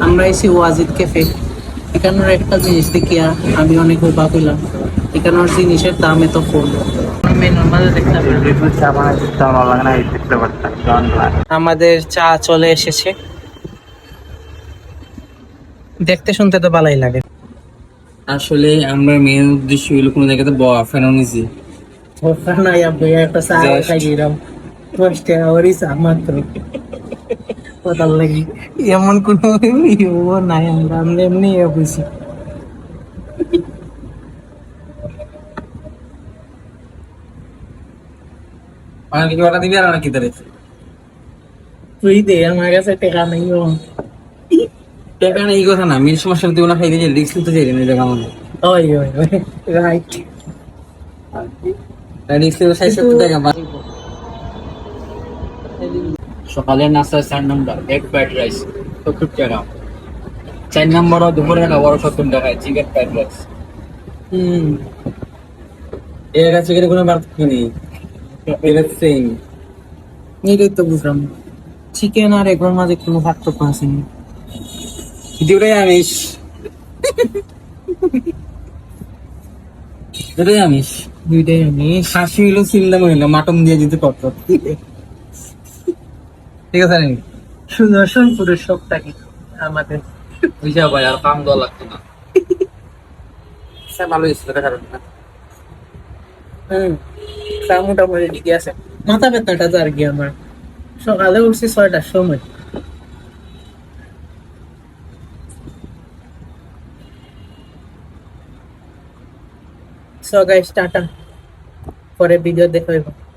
আমরা AC Wajid cafe. এখানের একটা জিনিস দেখিয়া আমি অনেক অবাক হইলাম, এখানের জিনিসের দাম এত কম। মেনুর মাঝে দেখলাম আমাদের চা চলে এসেছে। দেখতে শুনতে তো ভালোই লাগে। আসলে আমরা মেন উদ্দেশ্য হইলো কোনো জায়গাতে বয়া ফেরানো নিছি। ওখানে একটা চা Just- খাই দিলাম, 10 টাকা ওরই চা মাত্র। কোথার লাগি এমন কোনো ইয়ে নাই, আমরা আমরা এমনি বুঝি। আমার কি অর্ডার দিবি আর অনেক কি তারে তুই দে, আমার কাছে টাকা নেই। টাকা নেই এই কথা না, মেন সমস্যা দিব না খাইতে যে রিস্ক নিতে চাই না জায়গা আমাদের ওই ওই ওই রাইট। রিস্ক নিতে 60-70 টাকা সকালের নাস্তা 4 নম্বর এগ ফ্রাইড রাইস 70 টাকা, 4 নম্বর দুপুরে খাবার 70 টাকা চিকেন ফ্রাইড রাইস। এর কাছে কোনো পার্থক্য নেই, এটা সেম। এটাই তো বুঝলাম, চিকেন আর এগুলোর মাঝে কোনো পার্থক্য আছে না। দুটাই আমিষ, দুটাই আমিষ। দুইটাই আমি খাসি হইলো চিন্তা হইলো মাটন দিয়ে দিতে কত ঠিক আছে নাকি? সুদর্শন পুরুষ সবটা কি আমাদের। বুঝা ভাই আর কাম দেওয়া লাগতো না। ভালো হয়েছিল কারণ না চা মোটামুটি ঠিকই আছে। মাথা ব্যথাটা তো আর কি আমার, সকালে উঠছি 6টার সময়। সো গাইস টাটা, পরে ভিডিও দেখা হইব।